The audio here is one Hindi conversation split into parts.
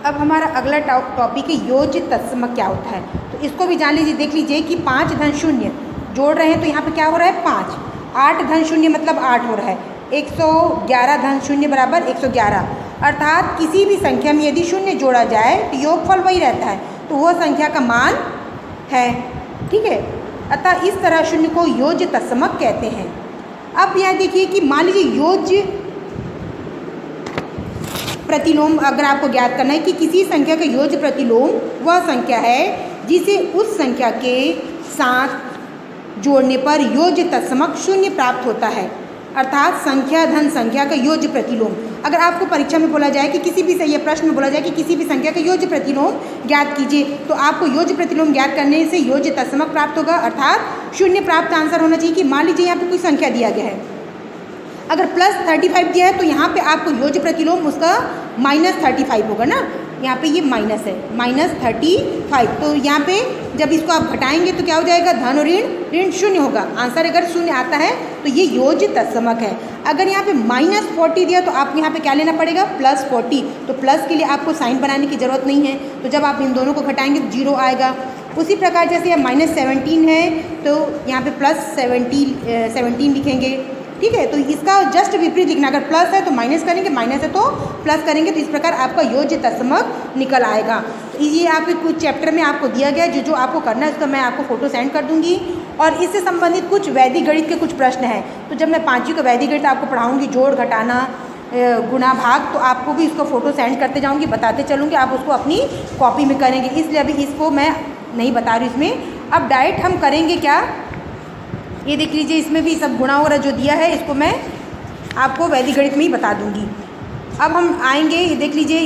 अब हमारा अगला टॉपिक है योज्य तत्समक क्या होता है। तो इसको भी जान लीजिए, देख लीजिए कि 5 धन शून्य जोड़ रहे हैं तो यहाँ पे क्या हो रहा है 5, 8 धन शून्य मतलब 8 हो रहा है, 111 धन शून्य बराबर 111, अर्थात किसी भी संख्या में यदि शून्य जोड़ा जाए तो योगफल वही रहता है, तो वह संख्या का मान है। ठीक है, अतः इस तरह शून्य को योज्य तत्समक कहते हैं। अब यह देखिए कि मान लीजिए योज्य प्रतिलोम अगर आपको ज्ञात करना है कि किसी संख्या का योज्य प्रतिलोम वह संख्या है जिसे उस संख्या के साथ जोड़ने पर योज्य तत्समक शून्य प्राप्त होता है, अर्थात संख्या धन संख्या का योज्य प्रतिलोम। अगर आपको परीक्षा में बोला जाए कि किसी भी ये प्रश्न में बोला जाए कि किसी भी संख्या का योज्य प्रतिलोम ज्ञात कीजिए, तो आपको योज्य प्रतिलोम ज्ञात करने से योज्य तत्समक प्राप्त होगा, अर्थात शून्य प्राप्त आंसर होना चाहिए। कि मान लीजिए यहाँ पे कोई संख्या दिया गया है, अगर +35 दिया है तो यहाँ पे आपको योज्य प्रतिलोम उसका -35 होगा ना, यहाँ पे ये माइनस है -35, तो यहाँ पे जब इसको आप घटाएंगे तो क्या हो जाएगा, धन और ऋण शून्य होगा। आंसर अगर शून्य आता है तो ये योज्य तत्समक है। अगर यहाँ पे -40 दिया तो आपको यहाँ पे क्या लेना पड़ेगा, +40, तो प्लस के लिए आपको साइन बनाने की ज़रूरत नहीं है, तो जब आप इन दोनों को घटाएंगे तो 0 आएगा। उसी प्रकार जैसे यहाँ -17 है तो यहाँ पे +17 लिखेंगे। ठीक है, तो इसका जस्ट विपरीत लिखना, अगर प्लस है तो माइनस करेंगे, माइनस है तो प्लस करेंगे, तो इस प्रकार आपका योज्य तत्समक निकल आएगा। तो ये आपके कुछ चैप्टर में आपको दिया गया है, जो आपको करना है उसका मैं आपको फोटो सेंड कर दूंगी। और इससे संबंधित कुछ वैदिक गणित के कुछ प्रश्न हैं, तो जब मैं 5वीं का वैदिक गणित आपको पढ़ाऊँगी, जोड़ घटाना गुणा भाग, तो आपको भी इसको फ़ोटो सेंड करते जाऊँगी, बताते चलूँगी, आप उसको अपनी कॉपी में करेंगे। इसलिए अभी इसको मैं नहीं बता रही इसमें। अब डायरेक्ट हम करेंगे क्या, ये देख लीजिए, इसमें भी सब गुणा वगैरह जो दिया है इसको मैं आपको वैदिक गणित में ही बता दूंगी। अब हम आएंगे, ये देख लीजिए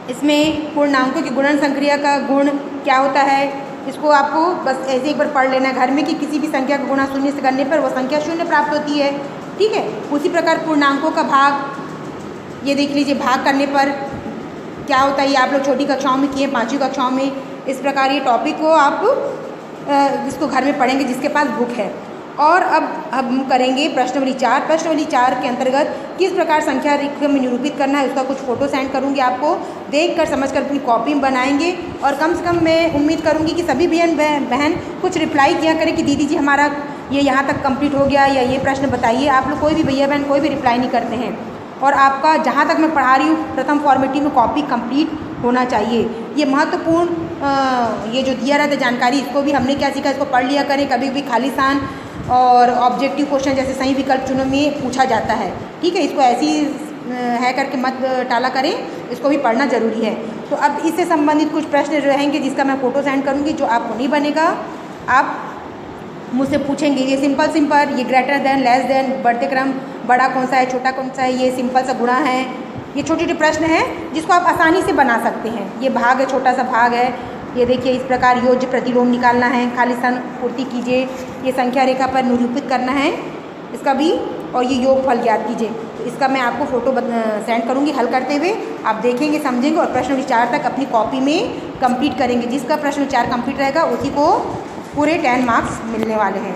इसमें पूर्णांकों की गुणन संक्रिया का गुण क्या होता है, इसको आपको बस ऐसे एक बार पढ़ लेना घर में कि किसी भी संख्या का गुणा शून्य से करने पर वह संख्या शून्य प्राप्त होती है। ठीक है, उसी प्रकार पूर्णांकों का भाग, ये देख लीजिए भाग करने पर क्या होता है, ये आप लोग छोटी कक्षाओं में किए, 5वीं कक्षाओं में। इस प्रकार ये टॉपिक को आप इसको घर में पढ़ेंगे जिसके पास बुक है। और अब हम करेंगे प्रश्नावली 4। प्रश्नावली 4 के अंतर्गत किस प्रकार संख्या रेखा में निरूपित करना है उसका कुछ फोटो सेंड करूंगी आपको, देखकर समझकर अपनी कॉपी में बनाएंगे। और कम से कम मैं उम्मीद करूंगी कि सभी बहन कुछ रिप्लाई किया करें कि दीदी जी हमारा ये यहाँ तक कंप्लीट हो गया, या ये प्रश्न बताइए। आप लोग कोई भी भैया बहन कोई भी रिप्लाई नहीं करते हैं, और आपका जहाँ तक मैं पढ़ा रही हूँ प्रथम फॉर्मेटिव में कॉपी कंप्लीट होना चाहिए। ये महत्वपूर्ण ये जो दिया रहता है जानकारी, इसको भी हमने क्या सीखा, इसको पढ़ लिया करें। कभी भी खालिस्तान और ऑब्जेक्टिव क्वेश्चन जैसे सही विकल्प चुनो में पूछा जाता है। ठीक है, इसको ऐसी है करके मत टाला करें, इसको भी पढ़ना ज़रूरी है। तो अब इससे संबंधित कुछ प्रश्न रहेंगे जिसका मैं फ़ोटो सेंड करूँगी, जो आपको नहीं बनेगा आप मुझसे पूछेंगे। ये सिंपल, ये ग्रेटर देन, लेस देन, बढ़ते क्रम, बड़ा कौन सा है, छोटा कौन सा है, ये सिंपल सा गुणा है। ये छोटे छोटे प्रश्न हैं जिसको आप आसानी से बना सकते हैं। ये भाग है, छोटा सा भाग है। ये देखिए इस प्रकार योज्य प्रतिलोम निकालना है, खालिस्तान पूर्ति कीजिए, ये संख्या रेखा पर निरूपित करना है इसका भी, और ये योगफल ज्ञात कीजिए। तो इसका मैं आपको फ़ोटो सेंड करूँगी हल करते हुए, आप देखेंगे समझेंगे और प्रश्न 4 तक अपनी कॉपी में कंप्लीट करेंगे। जिसका प्रश्न 4 कंप्लीट रहेगा उसी को पूरे 10 मार्क्स मिलने वाले हैं।